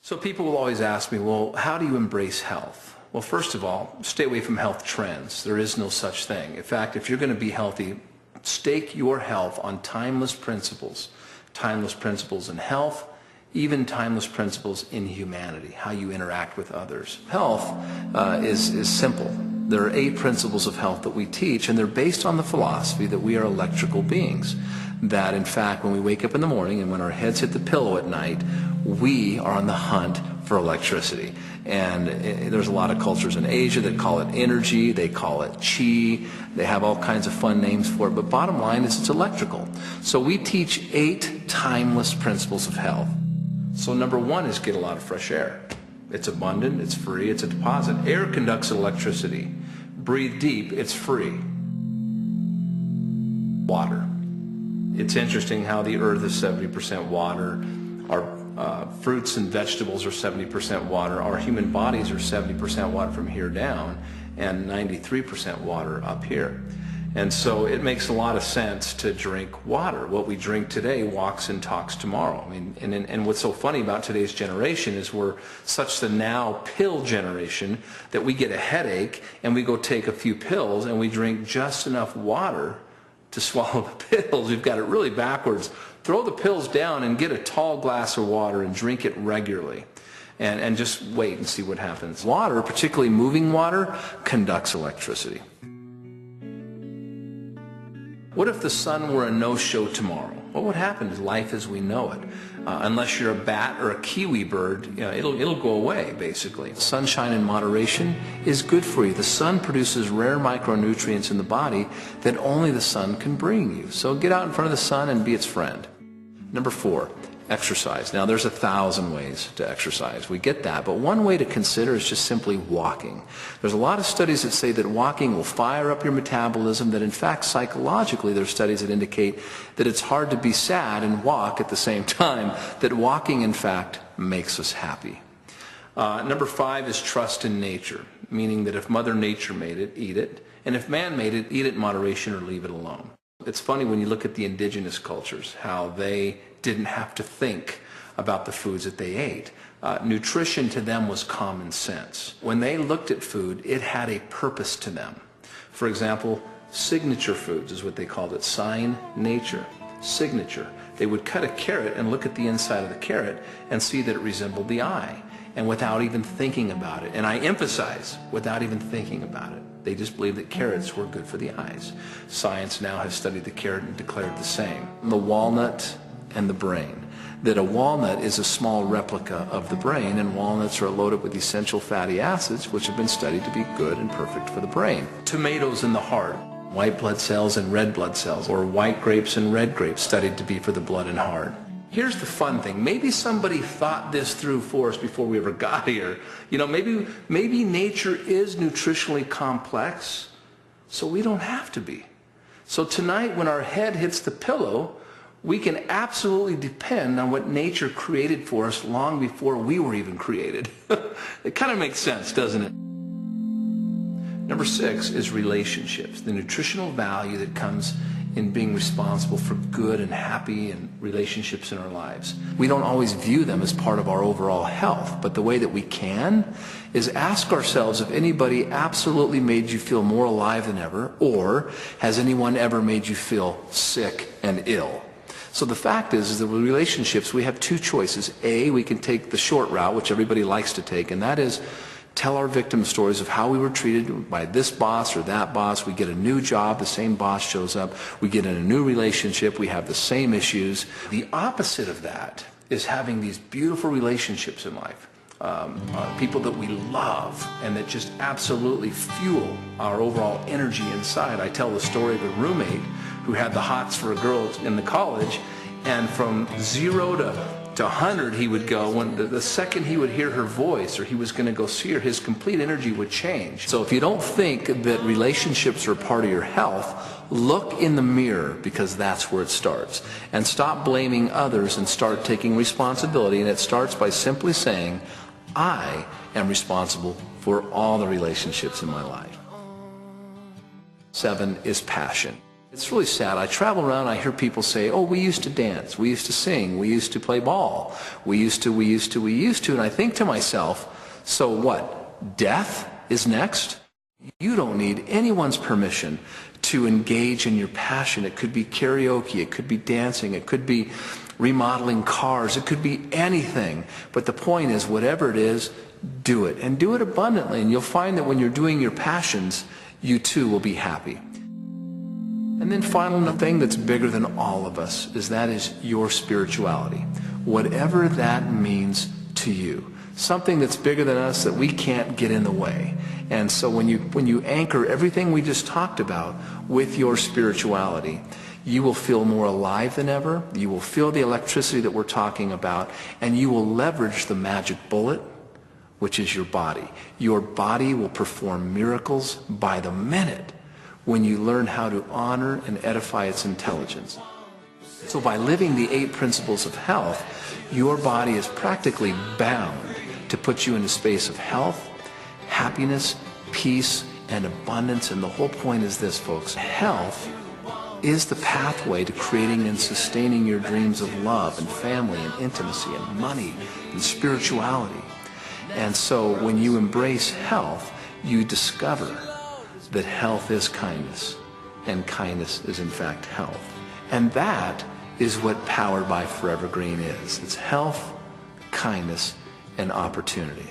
So people will always ask me, well, how do you embrace health? Well, first of all, stay away from health trends. There is no such thing. In fact, if you're going to be healthy, stake your health on timeless principles in health, even timeless principles in humanity, how you interact with others. Health is simple. There are 8 principles of health that we teach, and they're based on the philosophy that we are electrical beings. That, in fact, when we wake up in the morning and when our heads hit the pillow at night, we are on the hunt for electricity. And there's a lot of cultures in Asia that call it energy, they call it chi, they have all kinds of fun names for it, but bottom line is it's electrical. So we teach 8 timeless principles of health. So number 1 is get a lot of fresh air. It's abundant, it's free, it's a deposit. Air conducts electricity. Breathe deep, it's free. Water. It's interesting how the earth is 70% water. Our fruits and vegetables are 70% water. Our human bodies are 70% water from here down and 93% water up here. And so it makes a lot of sense to drink water. What we drink today walks and talks tomorrow. I mean, and what's so funny about today's generation is we're such the now pill generation that we get a headache and we go take a few pills and we drink just enough water to swallow the pills. We've got it really backwards. Throw the pills down and get a tall glass of water and drink it regularly. And just wait and see what happens. Water, particularly moving water, conducts electricity. What if the sun were a no-show tomorrow? What would happen to life as we know it? Unless you're a bat or a kiwi bird, you know, it'll go away, basically. Sunshine in moderation is good for you. The sun produces rare micronutrients in the body that only the sun can bring you. So get out in front of the sun and be its friend. Number 4, exercise. Now there's 1,000 ways to exercise. We get that, but one way to consider is just simply walking. There's a lot of studies that say that walking will fire up your metabolism, that in fact psychologically there's studies that indicate that it's hard to be sad and walk at the same time, that walking in fact makes us happy. Number 5 is trust in nature, meaning that if Mother Nature made it, eat it, and if man made it, eat it in moderation or leave it alone. It's funny when you look at the indigenous cultures, how they didn't have to think about the foods that they ate. Nutrition to them was common sense. When they looked at food, it had a purpose to them. For example, signature foods is what they called it, sign nature, signature. They would cut a carrot and look at the inside of the carrot and see that it resembled the eye, and without even thinking about it. And I emphasize, without even thinking about it. They just believed that carrots were good for the eyes. Science now has studied the carrot and declared the same. The walnut and the brain. That a walnut is a small replica of the brain, and walnuts are loaded with essential fatty acids which have been studied to be good and perfect for the brain. Tomatoes in the heart. White blood cells and red blood cells, or white grapes and red grapes, studied to be for the blood and heart. Here's the fun thing. Maybe somebody thought this through for us before we ever got here. You know, maybe nature is nutritionally complex, so we don't have to be. So tonight when our head hits the pillow, we can absolutely depend on what nature created for us long before we were even created. It kind of makes sense, doesn't it? Number 6 is relationships, the nutritional value that comes in being responsible for good and happy and relationships in our lives. We don't always view them as part of our overall health, but the way that we can is ask ourselves if anybody absolutely made you feel more alive than ever, or has anyone ever made you feel sick and ill? So the fact is that with relationships we have 2 choices. A, we can take the short route, which everybody likes to take, and that is tell our victim stories of how we were treated by this boss or that boss. We get a new job, the same boss shows up. We get in a new relationship, we have the same issues. The opposite of that is having these beautiful relationships in life. People that we love and that just absolutely fuel our overall energy inside. I tell the story of a roommate who had the hots for a girl in the college, and from 0 to 100 he would go. When the second he would hear her voice or he was going to go see her, his complete energy would change. So if you don't think that relationships are part of your health, look in the mirror, because that's where it starts. And stop blaming others and start taking responsibility. And it starts by simply saying, I am responsible for all the relationships in my life. 7 is passion. It's really sad. I travel around and I hear people say, oh, we used to dance, we used to sing, we used to play ball, we used to, and I think to myself, so what, death is next? You don't need anyone's permission to engage in your passion. It could be karaoke, it could be dancing, it could be remodeling cars, it could be anything. But the point is, whatever it is, do it, and do it abundantly, and you'll find that when you're doing your passions, you too will be happy. And then finally, the thing that's bigger than all of us is your spirituality. Whatever that means to you. Something that's bigger than us that we can't get in the way. And so when you anchor everything we just talked about with your spirituality, you will feel more alive than ever. You will feel the electricity that we're talking about, and you will leverage the magic bullet, which is your body. Your body will perform miracles by the minute when you learn how to honor and edify its intelligence. So by living the 8 principles of health, your body is practically bound to put you in a space of health, happiness, peace, and abundance. And the whole point is this, folks. Health is the pathway to creating and sustaining your dreams of love and family and intimacy and money and spirituality. And so when you embrace health, you discover that health is kindness, and kindness is in fact health. And that is what Powered by ForeverGreen is. It's health, kindness, and opportunity.